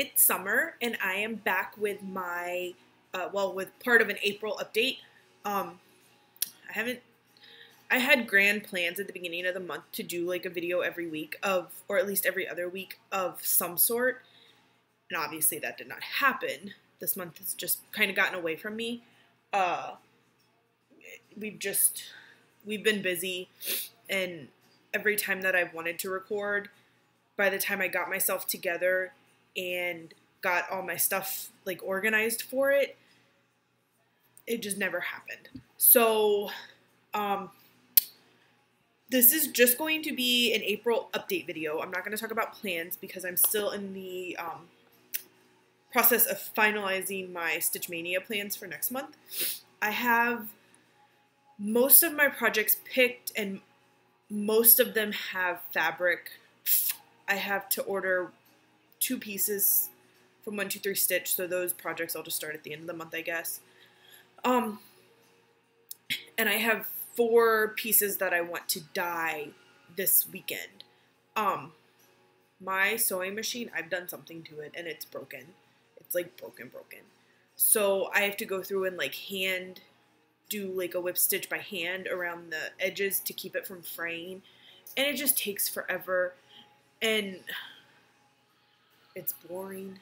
it's summer and I am back with my, with part of an April update. Um, I haven't, I had grand plans at the beginning of the month to do like a video every week or at least every other week of some sort. And obviously that did not happen. This month has just kind of gotten away from me. Uh, we've been busy, and every time that I've wanted to record, by the time I got myself together and got all my stuff like organized for it, it just never happened. So, this is just going to be an April update video. I'm not going to talk about plans because I'm still in the process of finalizing my Stitch Mania plans for next month. I have most of my projects picked and most of them have fabric. I have to order 2 pieces from 123 Stitch, so those projects I'll just start at the end of the month, I guess. And I have 4 pieces that I want to dye this weekend. My sewing machine, I've done something to it and it's broken. It's like broken. So I have to go through and like do like a whip stitch by hand around the edges to keep it from fraying, and it just takes forever and it's boring.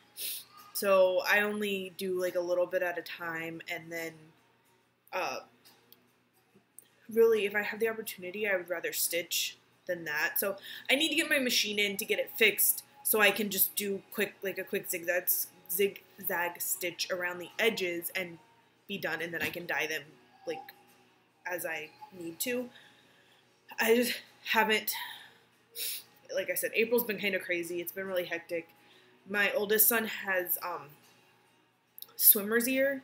So I only do like a little bit at a time, and then really if I have the opportunity I would rather stitch than that. So I need to get my machine in to get it fixed so I can just do a quick zigzag stitch around the edges and be done, and then I can dye them like as I need to. I just haven't, like I said, April's been kind of crazy. It's been really hectic. My oldest son has swimmer's ear.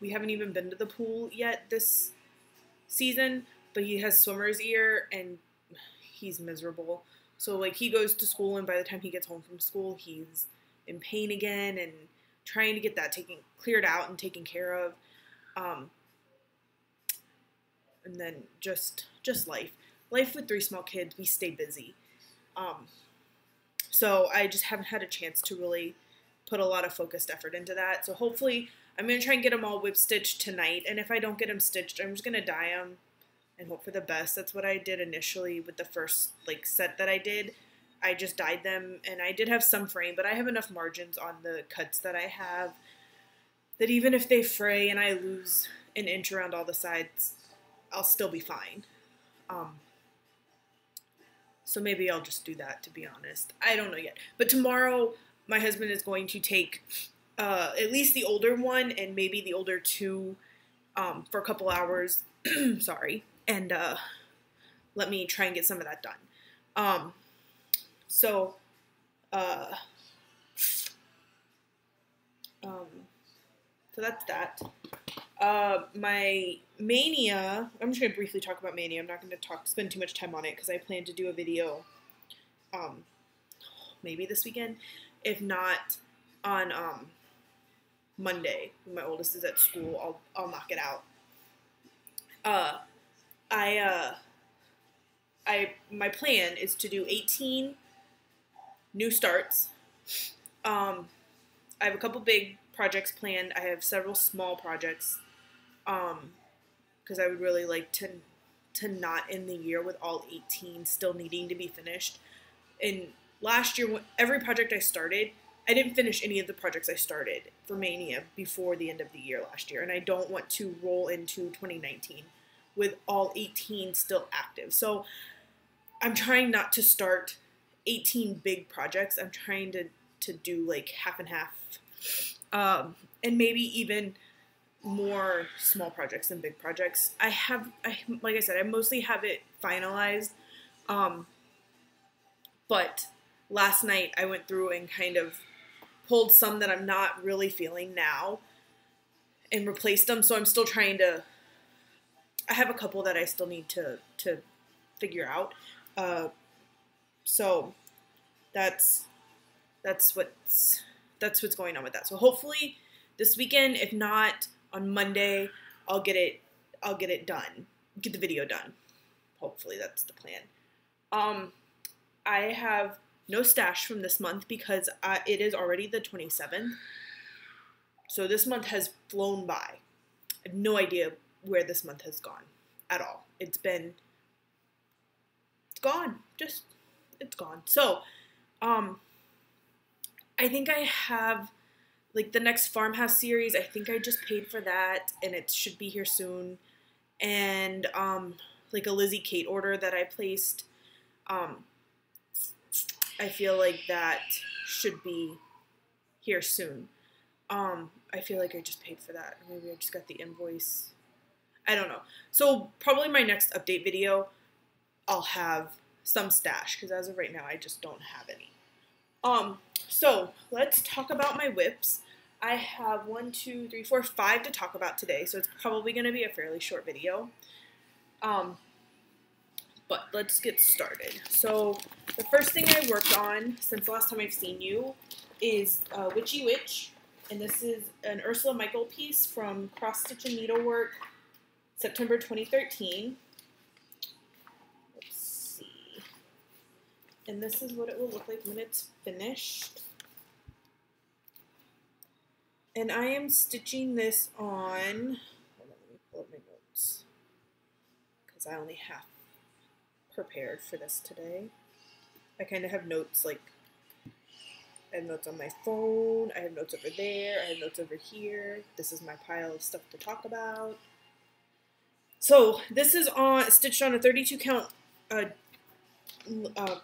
We haven't even been to the pool yet this season, but he has swimmer's ear and he's miserable. So like he goes to school, and by the time he gets home from school he's in pain again and trying to get that cleared out and taken care of. And then just life with 3 small kids. We stay busy. So I just haven't had a chance to really put a lot of focused effort into that. So hopefully I'm going to try and get them all whip stitched tonight. And if I don't get them stitched, I'm just going to dye them and hope for the best. That's what I did initially with the first like set that I did. I just dyed them, and I did have some fraying, but I have enough margins on the cuts that I have that even if they fray and I lose an inch around all the sides, I'll still be fine. So maybe I'll just do that, to be honest. I don't know yet. But tomorrow, my husband is going to take at least the older one and maybe the older 2 for a couple hours. Sorry. And let me try and get some of that done. So that's that. My Mania, I'm just going to briefly talk about Mania. I'm not going to spend too much time on it because I plan to do a video maybe this weekend. If not, on Monday when my oldest is at school, I'll knock it out. My plan is to do 18 new starts. I have a couple big projects planned. I have several small projects because I would really like to not end the year with all 18 still needing to be finished. And last year, every project I started, I didn't finish any of the projects I started for Mania before the end of the year last year, and I don't want to roll into 2019 with all 18 still active. So I'm trying not to start 18 big projects. I'm trying to do like half and half, and maybe even more small projects than big projects. Like I said, I mostly have it finalized, but last night I went through and kind of pulled some that I'm not really feeling now and replaced them. So I'm still trying to, I have a couple that I still need to figure out. So that's what's going on with that. So hopefully this weekend, if not on Monday, I'll get it done. Get the video done. Hopefully that's the plan. I have no stash from this month because it is already the 27th. So this month has flown by. I have no idea where this month has gone at all. It's gone. It's gone. So, I think I have, like, the next Farmhouse series. I think I just paid for that, and it should be here soon. And, like, a Lizzie Kate order that I placed. I feel like that should be here soon. I feel like I just paid for that. Or maybe I just got the invoice. I don't know. So probably my next update video, I'll have some stash, because as of right now, I just don't have any. So let's talk about my whips. I have 1, 2, 3, 4, 5 to talk about today, so it's probably going to be a fairly short video. But let's get started. So the first thing I worked on since the last time I've seen you is Witchy Witch. And this is an Ursula Michael piece from Cross Stitch and Needlework, September 2013. Let's see. And this is what it will look like when it's finished. And I am stitching this on, hold on, let me pull up my notes, because I only half prepared for this today. I kind of have notes, like, I have notes on my phone, I have notes over there, I have notes over here. This is my pile of stuff to talk about. So this is stitched on a 32 count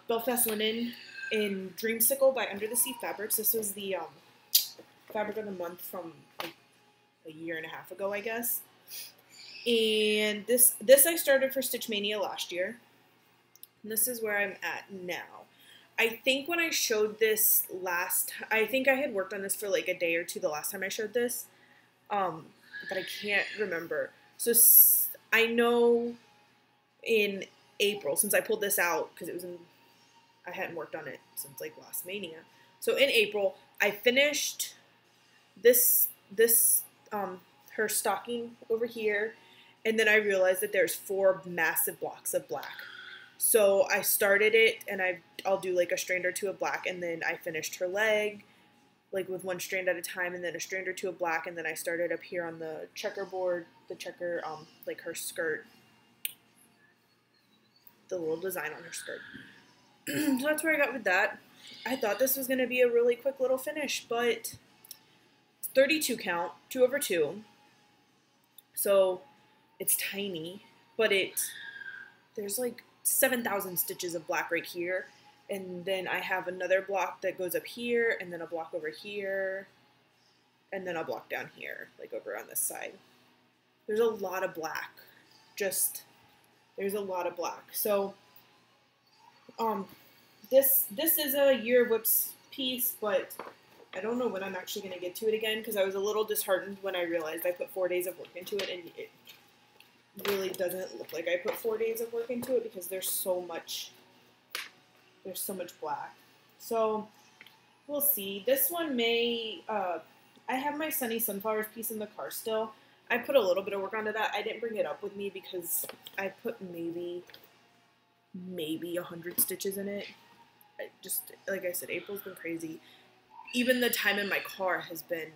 Belfast linen in Dreamsicle by Under the Sea Fabrics. This was the fabric of the month from like a year and a half ago, I guess. And this I started for Stitch Mania last year. And this is where I'm at now. I think when I showed this I think I had worked on this for like a day or two the last time I showed this, but I can't remember. So I know in April, since I pulled this out, because I hadn't worked on it since like last Mania. So in April, I finished her stocking over here, and then I realized that there's 4 massive blocks of black. So I started it, and I'll do like a strand or two of black, and then I finished her leg, like with 1 strand at a time, and then a strand or two of black, and then I started up here on the checkerboard, like her skirt, the little design on her skirt. So that's where I got with that. I thought this was going to be a really quick little finish, but it's 32 count, 2 over 2, so it's tiny, but there's like 7,000 stitches of black right here, and then I have another block that goes up here, and then a block over here, and then a block down here, like over on this side. There's a lot of black. There's a lot of black. So this is a Year of Whips piece, but I don't know when I'm actually going to get to it again, because I was a little disheartened when I realized I put 4 days of work into it, and it really doesn't look like I put 4 days of work into it, because there's so much black. So we'll see. This one may, I have my Sunny Sunflowers piece in the car still. I put a little bit of work onto that. I didn't bring it up with me because I put maybe 100 stitches in it. Like I said, April's been crazy. Even the time in my car has been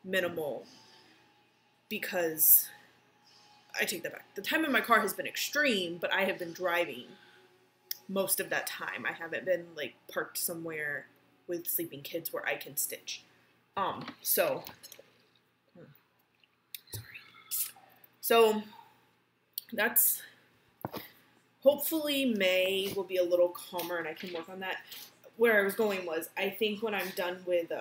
minimal, because I take that back. The time in my car has been extreme, but I have been driving most of that time. I haven't been like parked somewhere with sleeping kids where I can stitch. So that's, hopefully May will be a little calmer and I can work on that. Where I was going was, I think when I'm done with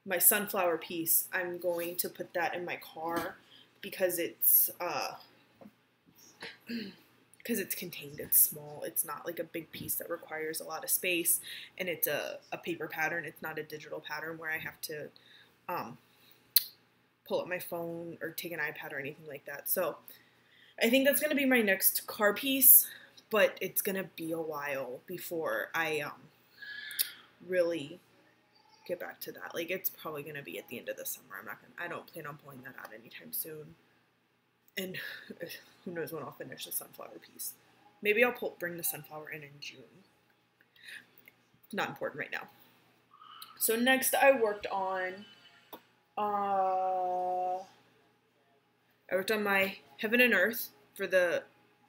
my sunflower piece, I'm going to put that in my car, because it's contained, it's small, it's not like a big piece that requires a lot of space, and it's a paper pattern, it's not a digital pattern where I have to pull up my phone or take an iPad or anything like that. So I think that's going to be my next car piece, but it's going to be a while before I really get back to that. Like, it's probably going to be at the end of the summer. I don't plan on pulling that out anytime soon. And who knows when I'll finish the sunflower piece. Maybe I'll bring the sunflower in June. Not important right now. So next I worked on my Heaven and Earth for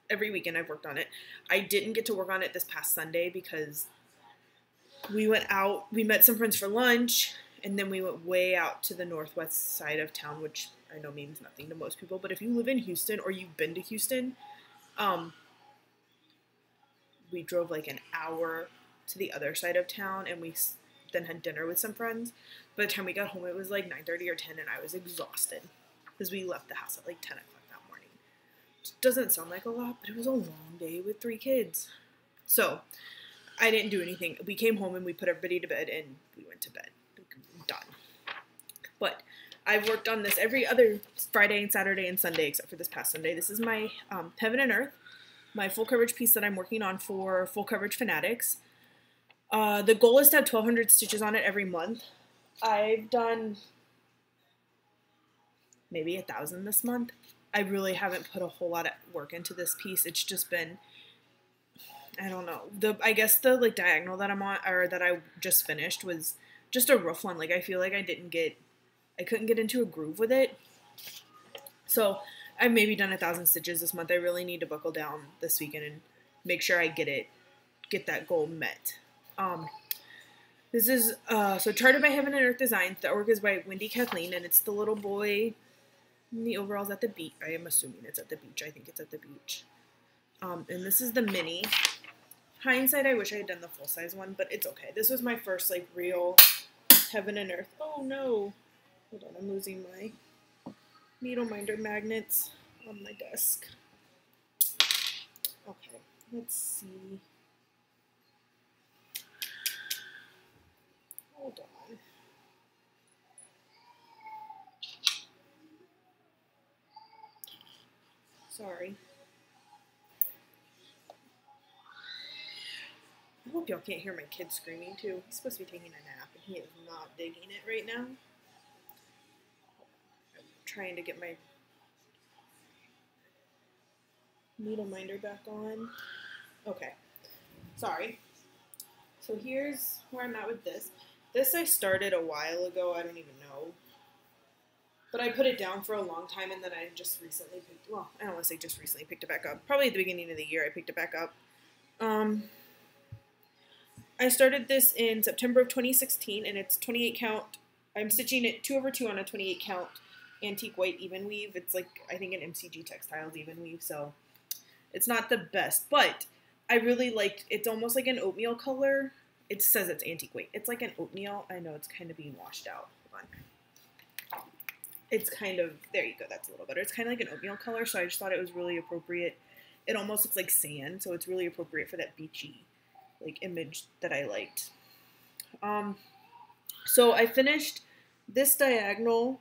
every weekend I've worked on it. I didn't get to work on it this past Sunday because we went out, we met some friends for lunch, and then we went way out to the northwest side of town, which I know means nothing to most people, but if you live in Houston or you've been to Houston, we drove like an hour to the other side of town, and we then had dinner with some friends. By the time we got home, it was like 9:30 or 10, and I was exhausted because we left the house at like 10 o'clock that morning. Which doesn't sound like a lot, but it was a long day with 3 kids. So I didn't do anything. We came home and we put everybody to bed, and we went to bed. Done. But I've worked on this every other Friday and Saturday and Sunday except for this past Sunday. This is my Heaven and Earth, my full coverage piece that I'm working on for Full Coverage Fanatics. The goal is to have 1,200 stitches on it every month. I've done maybe 1,000 this month. I really haven't put a whole lot of work into this piece. It's just been, I don't know. I guess the like diagonal that I'm on, or that I just finished, was just a rough one. Like I feel like I couldn't get into a groove with it. So I've maybe done 1,000 stitches this month. I really need to buckle down this weekend and make sure I get that goal met. This is, so Charted by Heaven and Earth Designs. The artwork is by Wendy Kathleen, and it's the little boy in the overalls at the beach. I am assuming it's at the beach. I think it's at the beach. And this is the mini. Hindsight, I wish I had done the full-size one, but it's okay. This was my first, like, real Heaven and Earth. Oh, no. Hold on, I'm losing my needle minder magnets on my desk. Okay, let's see. Hold on. Sorry. I hope y'all can't hear my kid screaming too. He's supposed to be taking a nap, and he is not digging it right now. I'm trying to get my needle minder back on. Okay. Sorry. So here's where I'm at with this. This I started a while ago. I don't even know. But I put it down for a long time, and then I just recently I don't want to say just recently picked it back up. Probably at the beginning of the year I picked it back up. I started this in September of 2016, and it's 28 count. I'm stitching it 2/2 on a 28 count antique white even weave. It's like, I think, an MCG Textiles even weave, so it's not the best, but I really liked, it's almost like an oatmeal color. It says it's antique white. It's like an oatmeal. I know it's kind of being washed out. Hold on. It's kind of, there you go, that's a little better. It's kind of like an oatmeal color, so I just thought it was really appropriate. It almost looks like sand, so it's really appropriate for that beachy like image that I liked. So I finished this diagonal.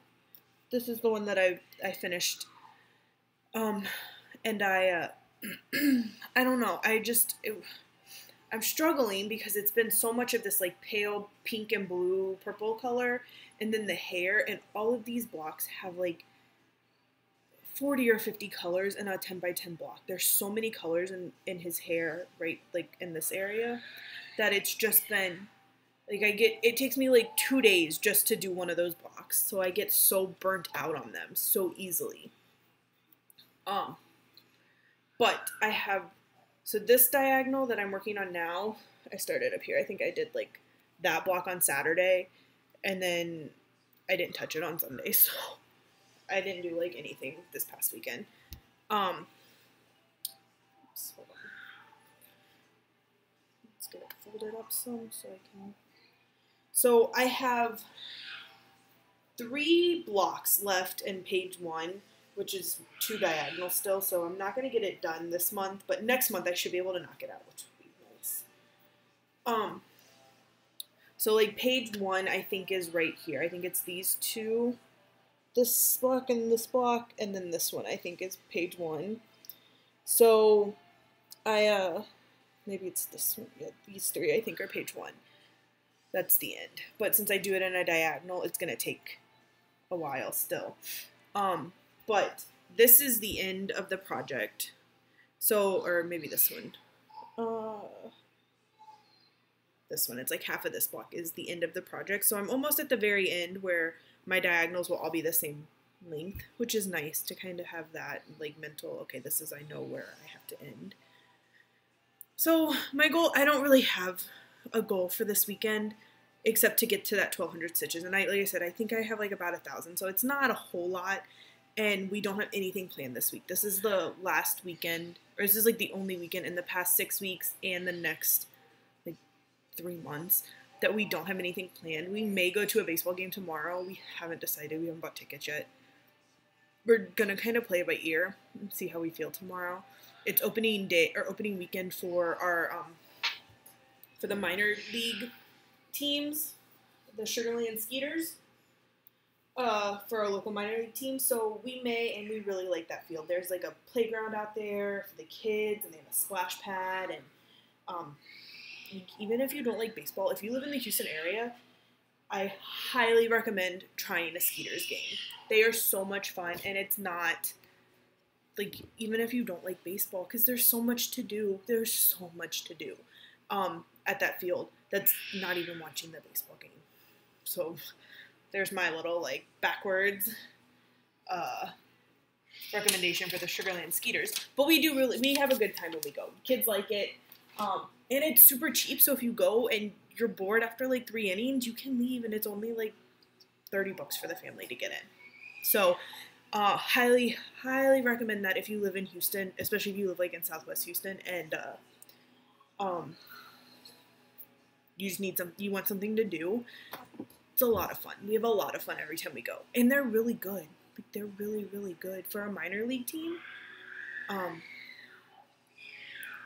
This is the one that I finished. And I don't know. I'm struggling because it's been so much of this like pale pink and blue purple color, and then the hair, and all of these blocks have like 40 or 50 colors in a 10 by 10 block. There's so many colors in his hair, right, like in this area, that it's just been like it takes me like 2 days just to do one of those blocks, so I get so burnt out on them so easily. But I have, so this diagonal that I'm working on now, I started up here. I think I did like that block on Saturday, and then I didn't touch it on Sunday, so I didn't do like anything this past weekend. Oops, hold on. Let's get it folded up some so I can. So I have 3 blocks left in page 1, which is 2 diagonals still, so I'm not going to get it done this month, but next month I should be able to knock it out, which would be nice. So like page 1 I think is right here. I think it's these 2. This block, and then this one I think is page 1. So I maybe it's this one. Yeah, these 3 I think are page 1. That's the end. But since I do it in a diagonal, it's gonna take a while still. But this is the end of the project. So, or maybe this one. This one, it's like half of this block is the end of the project. So I'm almost at the very end where my diagonals will all be the same length, which is nice to kind of have that like mental, okay, this is, I know where I have to end. So my goal, I don't really have a goal for this weekend except to get to that 1,200 stitches. And like I said, I think I have like about 1,000, so it's not a whole lot. And we don't have anything planned this week. This is the last weekend, or this is like the only weekend in the past 6 weeks and the next like 3 months that we don't have anything planned. We may go to a baseball game tomorrow. We haven't decided. We haven't bought tickets yet. We're gonna kind of play it by ear and see how we feel tomorrow. It's opening day or opening weekend for our for the minor league teams, the Sugarland Skeeters. For our local minor league team, so we really like that field. There's like a playground out there for the kids, and they have a splash pad, and even if you don't like baseball, if you live in the Houston area, I highly recommend trying a Skeeters game. They are so much fun, and it's not, like, even if you don't like baseball, because there's so much to do. There's so much to do at that field that's not even watching the baseball game. So there's my little, like, backwards recommendation for the Sugarland Skeeters. But we have a good time when we go. Kids like it. And it's super cheap, so if you go and you're bored after, like, 3 innings, you can leave, and it's only, like, $30 for the family to get in. So, highly, highly recommend that if you live in Houston, especially if you live, like, in Southwest Houston, and, you want something to do. It's a lot of fun. We have a lot of fun every time we go. And they're really good. Like, they're really, really good. For a minor league team,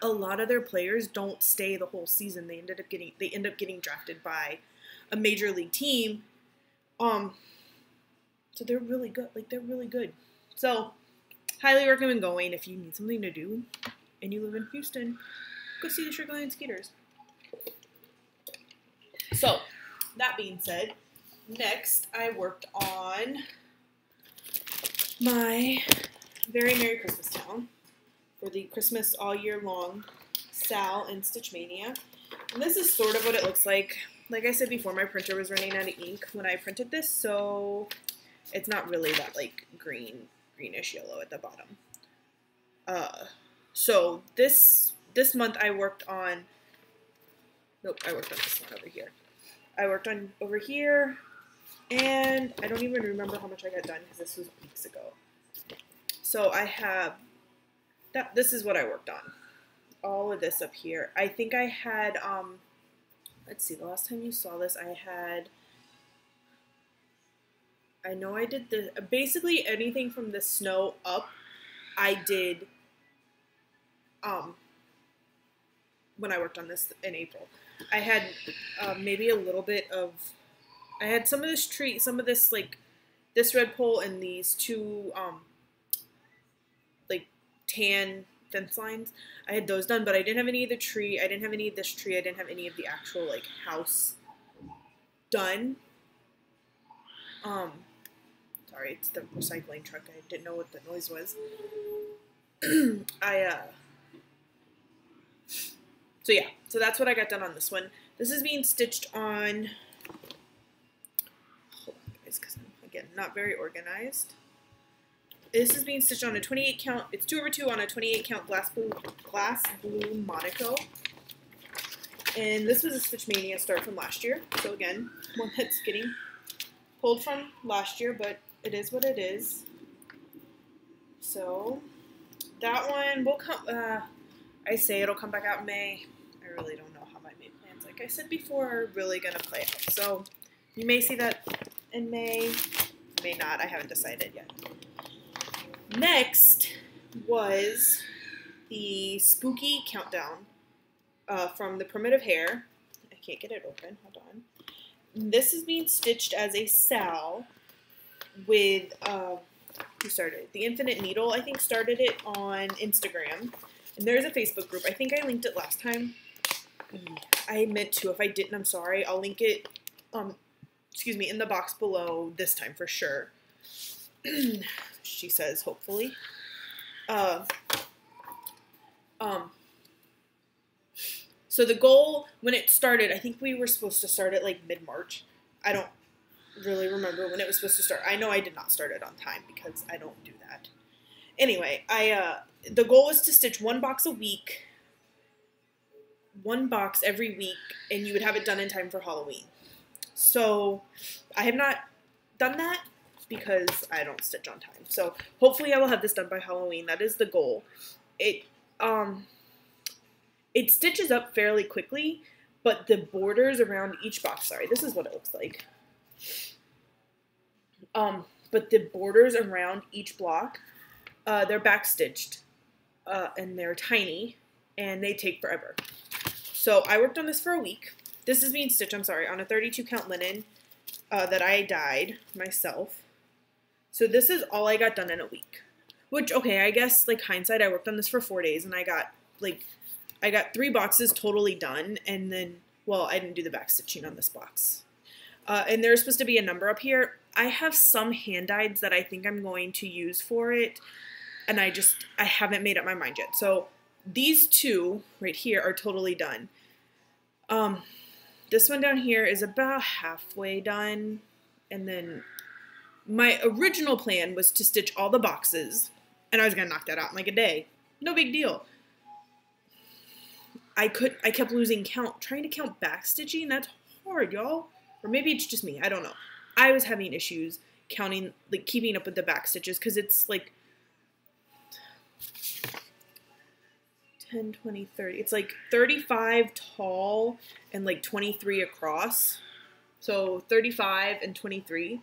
a lot of their players don't stay the whole season. They end up getting drafted by a major league team. So they're really good. Like, they're really good. So, highly recommend going if you need something to do and you live in Houston. Go see the Sugarland Skeeters. So, that being said, next I worked on my Very Merry Christmas Town for the Christmas All Year Long Sal and Stitch Mania. And this is sort of what it looks like. Like I said before, my printer was running out of ink when I printed this, so it's not really that, like, greenish yellow at the bottom. So this month I worked on this one over here. I worked on over here, and I don't even remember how much I got done because this was weeks ago. So I have this is what I worked on. All of this up here. I think I had, let's see, the last time you saw this, I know I did basically anything from the snow up, I did, when I worked on this in April. I had maybe a little bit of, I had some of this tree, some of this, like, this red pole and these two, like, tan fence lines. I had those done, but I didn't have any of the tree. I didn't have any of this tree. I didn't have any of the actual, like, house done. Sorry, it's the recycling truck. I didn't know what the noise was. So yeah, so that's what I got done on this one. This is being stitched on, hold on guys, because I'm, again, not very organized. This is being stitched on a 28 count, it's 2/2 on a 28 count glass blue Monaco. And this was a Stitch Mania start from last year. So again, one that's getting pulled from last year, but it is what it is. So that one will come, I say it'll come back out in May. I really don't know how my May plans, like I said before, are really going to play out. So you may see that in May, may not. I haven't decided yet. Next was the Spooky Countdown from the Primitive Hair. I can't get it open. Hold on. This is being stitched as a Sal with, who started it? The Infinite Needle, I think, started it on Instagram. And there's a Facebook group. I think I linked it last time. I meant to. If I didn't, I'm sorry. I'll link it, in the box below this time for sure. She says, hopefully. So the goal, when it started, I think we were supposed to start at like mid-March. I don't really remember when it was supposed to start. I know I did not start it on time because I don't do that. Anyway, the goal was to stitch 1 box a week, 1 box every week, and you would have it done in time for Halloween. So I have not done that because I don't stitch on time. So hopefully I will have this done by Halloween. That is the goal. It stitches up fairly quickly, but the borders around each box, sorry, this is what it looks like. But the borders around each block, they're backstitched, and they're tiny, and they take forever. So I worked on this for a week. This is being stitched, I'm sorry, on a 32 count linen that I dyed myself. So this is all I got done in a week. Which, okay, I guess, like, hindsight, I worked on this for 4 days, and I got 3 boxes totally done, and then, well, I didn't do the back stitching on this box. And there's supposed to be a number up here. I have some hand dyeds that I think I'm going to use for it, and I haven't made up my mind yet. So these 2 right here are totally done. This one down here is about halfway done, and then my original plan was to stitch all the boxes, and I was going to knock that out in like a day. No big deal. I kept losing count. Trying to count back stitching, that's hard, y'all. Or maybe it's just me, I don't know. I was having issues counting, like, keeping up with the back stitches, because it's like 10, 20, 30. It's like 35 tall and like 23 across. So 35 and 23.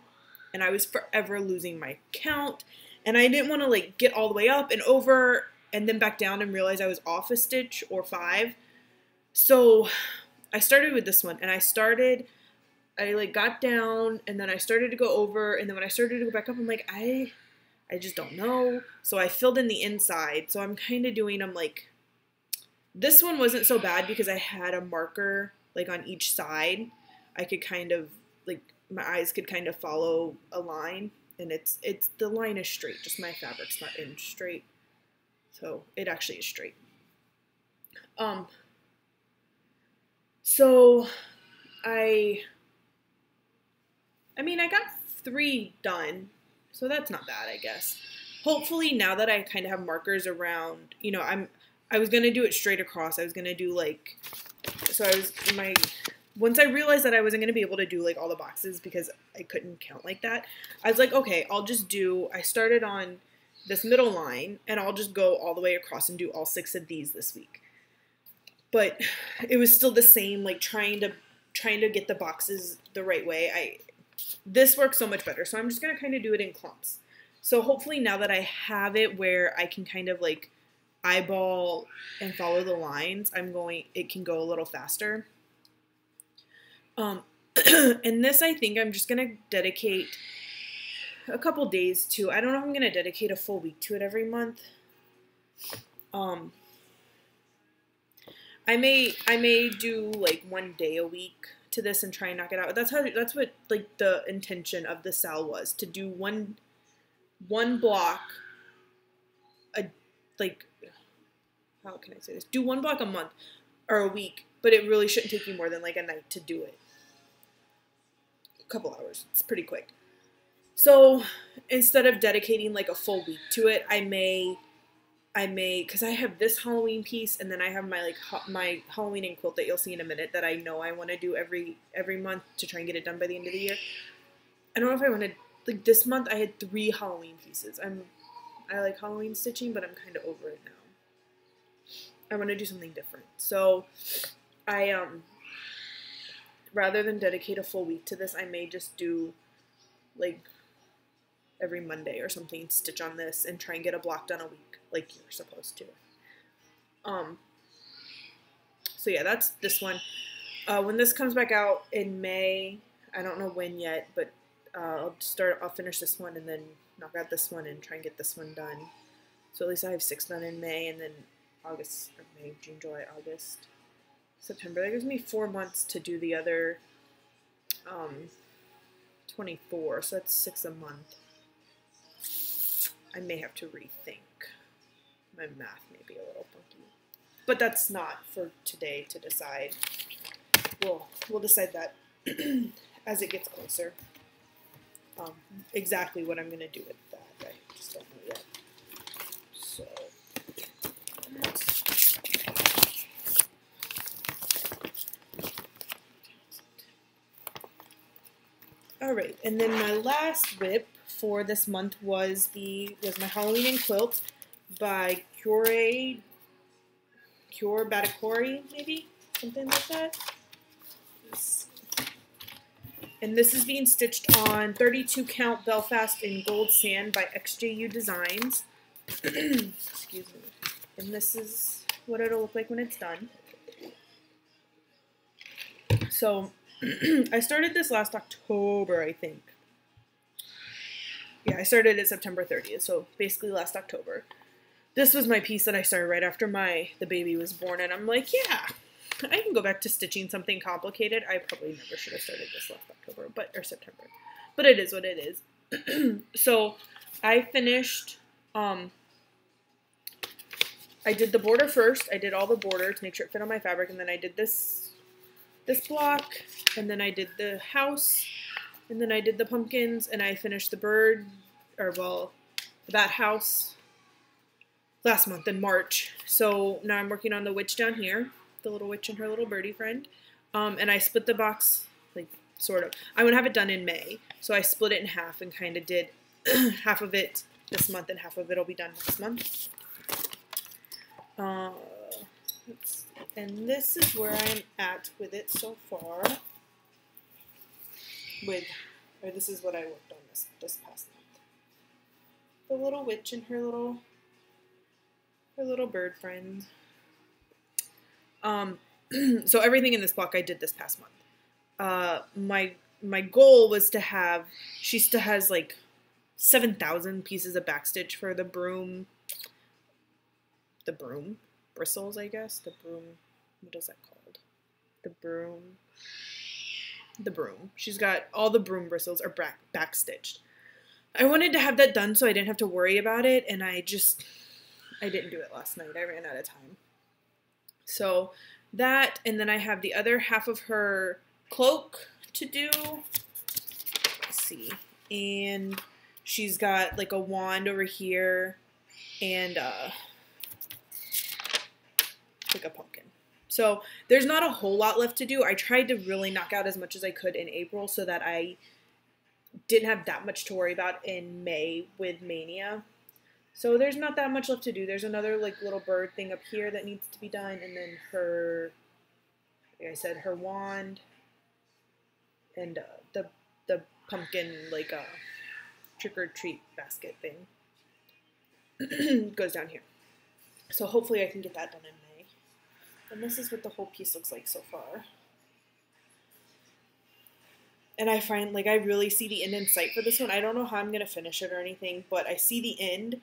And I was forever losing my count. And I didn't want to, like, get all the way up and over and then back down and realize I was off a stitch or 5. So I started with this one, and I like got down, and then I started to go over, and then when I started to go back up, I'm like, I just don't know. So I filled in the inside. So I'm kind of doing them like, this one wasn't so bad because I had a marker like on each side. I could kind of, like, my eyes could kind of follow a line, and it's the line is straight, just my fabric's not in straight. So it actually is straight. So I mean, I got 3 done, so that's not bad, I guess. Hopefully, now that I kind of have markers around, you know, I was gonna do it straight across. I was gonna do like, so once I realized that I wasn't gonna be able to do like all the boxes because I couldn't count like that, I was like, okay, I started on this middle line, and I'll just go all the way across and do all 6 of these this week. But it was still the same, like trying to get the boxes the right way. This works so much better, so I'm just gonna kind of do it in clumps. So hopefully now that I have it where I can kind of like eyeball and follow the lines, it can go a little faster. And this, I think I'm just gonna dedicate a couple days to. I don't know if I'm gonna dedicate a full week to it every month. I may do like 1 day a week to this and try and knock it out. That's what like the intention of the sal was, to do one block how can I say this? Do 1 block a month or a week, but it really shouldn't take you more than like a night to do it. A couple hours. It's pretty quick. So instead of dedicating like a full week to it, I may, because I have this Halloween piece, and then I have my Halloween ink quilt that you'll see in a minute that I know I want to do every month to try and get it done by the end of the year. I don't know if I want to, like this month I had 3 Halloween pieces. I like Halloween stitching, but I'm kind of over it now. I want to do something different. So rather than dedicate a full week to this, I may just do like every Monday or something, stitch on this and try and get a block done a week like you're supposed to. So yeah, that's this one. When this comes back out in May, I don't know when yet, but I'll finish this one and then knock out this one and try and get this one done. So at least I have 6 done in May, and then August, or May, June, July, August, September. That gives me 4 months to do the other 24, so that's 6 a month. I may have to rethink. My math may be a little funky. But that's not for today to decide. We'll decide that as it gets closer. Exactly what I'm going to do with that. I just don't know yet. So, all right, and then my last whip for this month was my Halloween and Quilt by Cure Batakori, maybe something like that. And this is being stitched on 32 count Belfast in gold sand by XJU Designs. Excuse me. And this is what it'll look like when it's done. So I started this last October, I think. Yeah, I started it September 30th, so basically last October. This was my piece that I started right after the baby was born, and I'm like, yeah, I can go back to stitching something complicated. I probably never should have started this last October, or September. But it is what it is. So I finished, I did the border first. I did all the border to make sure it fit on my fabric, and then I did this block, and then I did the house, and then I did the pumpkins, and I finished the bird, that house last month in March. So now I'm working on the witch down here, the little witch and her little birdie friend. And I split the box, like, sort of. I'm going to have it done in May. So I split it in half and kind of did half of it this month and half of it will be done next month. And this is where I'm at with it so far. This is what I worked on this past month. The little witch and her little bird friend. So everything in this block I did this past month. My goal was to have, she still has like 7,000 pieces of backstitch for the broom bristles, I guess. The broom, what is that called? The broom. She's got all the broom bristles are backstitched. I wanted to have that done so I didn't have to worry about it, and I didn't do it last night. I ran out of time. So that, and then I have the other half of her cloak to do. Let's see. And she's got like a wand over here and like a pumpkin. So there's not a whole lot left to do. I tried to really knock out as much as I could in April so that I didn't have that much to worry about in May with Mania. So there's not that much left to do. There's another like little bird thing up here that needs to be done, and then her, like I said, her wand, and the pumpkin like trick or treat basket thing goes down here. So hopefully I can get that done in May. And this is what the whole piece looks like so far. And I find, like, I really see the end in sight for this one. I don't know how I'm going to finish it or anything, but I see the end,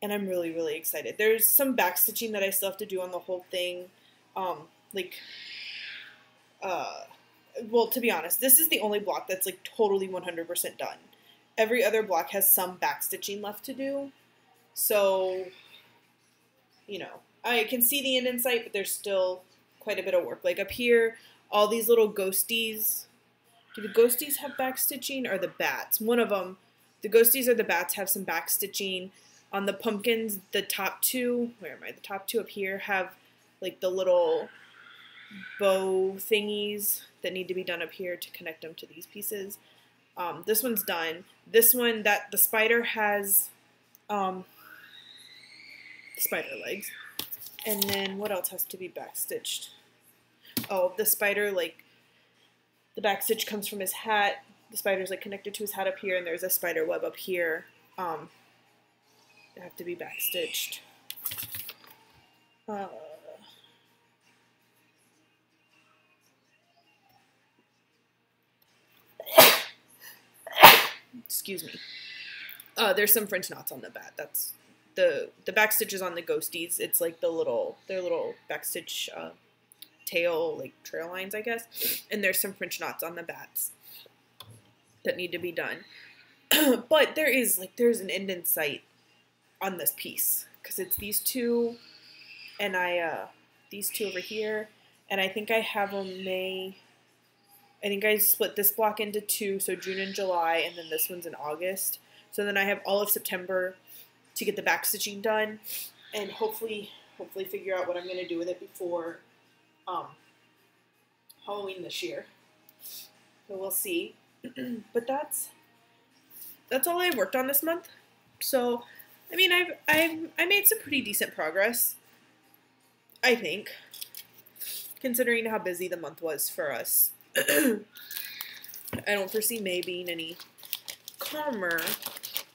and I'm really, really excited. There's some backstitching that I still have to do on the whole thing. Well, to be honest, this is the only block that's, like, totally 100% done. Every other block has some backstitching left to do. So, you know, I can see the end in sight, but there's still quite a bit of work. Like, up here, all these little ghosties. Do the ghosties have backstitching or the bats? One of them, the ghosties or the bats have some backstitching. On the pumpkins, the top two, where am I? The top two up here have like the little bow thingies that need to be done up here to connect them to these pieces. This one's done. This one, the spider has spider legs. And then what else has to be backstitched? Oh, the spider, like, the backstitch comes from his hat. The spider's like connected to his hat up here, and there's a spider web up here. They have to be backstitched. Excuse me. There's some French knots on the bat. That's the backstitch is on the ghosties. It's like their little backstitch tail, like trail lines, I guess. And there's some French knots on the bats that need to be done. But there's an end in sight on this piece, because it's these two and I these two over here, and I think I have them May. I think I split this block into two, so June and July, and then this one's in August. So then I have all of September to get the back stitching done, and hopefully figure out what I'm going to do with it before Halloween this year. So we'll see. But that's all I've worked on this month. So I mean, I made some pretty decent progress, I think, considering how busy the month was for us. I don't foresee May being any calmer,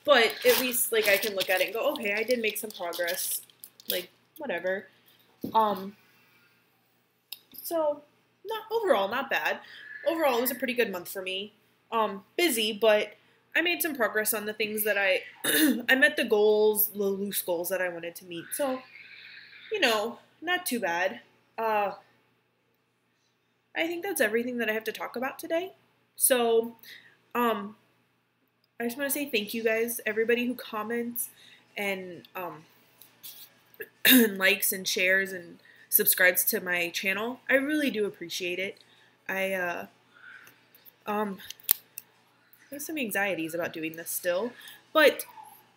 but at least like I can look at it and go, okay, I did make some progress. Like whatever. So overall not bad. Overall, it was a pretty good month for me. Busy, but I made some progress on the things that I met the goals, the loose goals that I wanted to meet. So, not too bad. I think that's everything that I have to talk about today. So, I just want to say thank you guys, everybody who comments and likes and shares and subscribes to my channel. I really do appreciate it. I have some anxieties about doing this still, but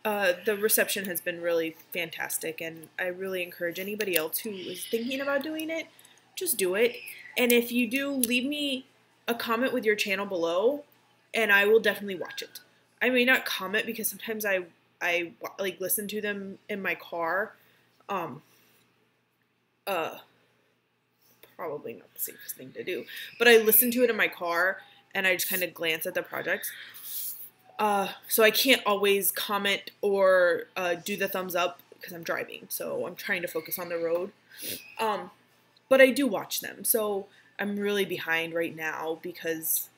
the reception has been really fantastic, and I really encourage anybody else who is thinking about doing it, just do it. And if you do, leave me a comment with your channel below, and I will definitely watch it. I may not comment because sometimes I like listen to them in my car. Probably not the safest thing to do, but I listen to it in my car and I just kind of glance at the projects. So I can't always comment or do the thumbs up because I'm driving, so I'm trying to focus on the road. But I do watch them, so I'm really behind right now because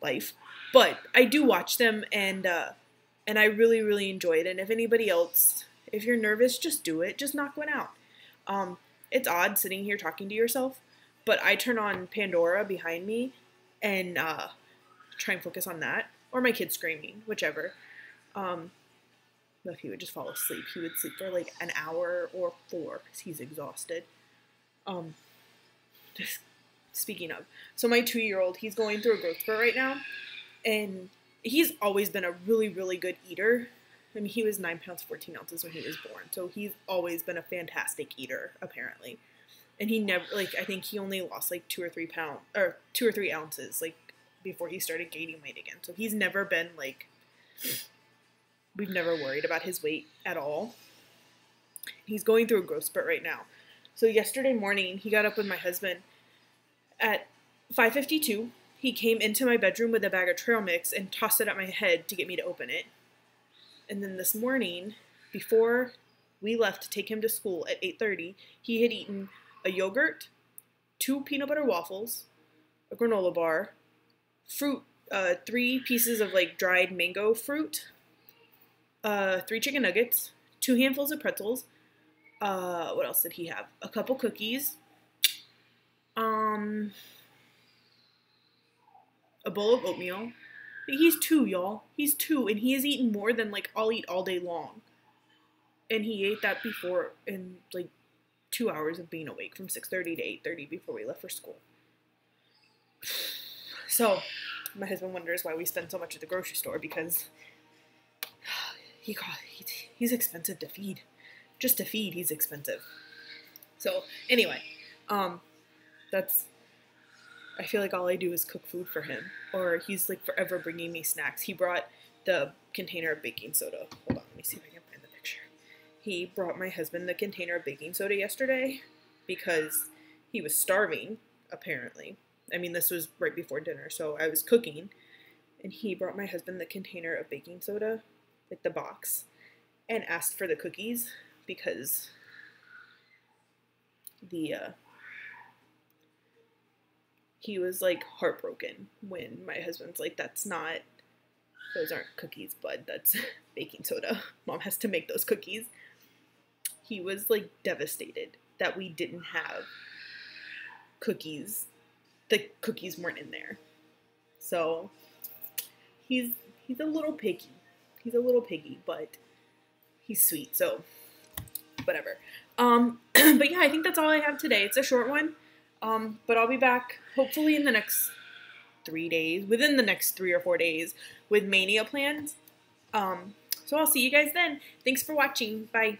life. But I do watch them, and I really, really enjoy it. And if anybody else, if you're nervous, just do it. Just knock one out. It's odd sitting here talking to yourself, but I turn on Pandora behind me and try and focus on that, or my kid screaming, whichever. If he would just fall asleep, he would sleep for like an hour or 4 because he's exhausted. Just speaking of, so my 2-year-old, he's going through a growth spurt right now, and he's always been a really, really good eater. I mean, he was 9 pounds 14 ounces when he was born, so he's always been a fantastic eater, apparently. And he never, like, I think he only lost like 2 or 3 pounds, or 2 or 3 ounces, like, before he started gaining weight again. So he's never been like, we've never worried about his weight at all. He's going through a growth spurt right now. So yesterday morning, he got up with my husband at 5:52. He came into my bedroom with a bag of trail mix and tossed it at my head to get me to open it. And then this morning, before we left to take him to school at 8:30, he had eaten a yogurt, 2 peanut butter waffles, a granola bar, fruit, 3 pieces of like dried mango fruit, 3 chicken nuggets, 2 handfuls of pretzels. What else did he have? A couple cookies, a bowl of oatmeal. He's 2, y'all. He's 2, and he has eaten more than like I'll eat all day long. And he ate that before in like 2 hours of being awake, from 6:30 to 8:30 before we left for school. So my husband wonders why we spend so much at the grocery store, because he's expensive to feed. Just to feed, he's expensive. So anyway, I feel like all I do is cook food for him, or he's like forever bringing me snacks. He brought the container of baking soda. Hold on, let me see if I can find the picture. He brought my husband the container of baking soda yesterday because he was starving, apparently. I mean, this was right before dinner, so I was cooking, and he brought my husband the container of baking soda, like the box, and asked for the cookies because he was like heartbroken when my husband's like, those aren't cookies, bud, that's baking soda. Mom has to make those cookies. He was like devastated that we didn't have cookies. The cookies weren't in there. So he's a little picky. He's a little piggy, but he's sweet, so whatever. But yeah, I think that's all I have today. It's a short one, but I'll be back hopefully in the next 3 days, within the next 3 or 4 days, with Mania plans. So I'll see you guys then. Thanks for watching. Bye.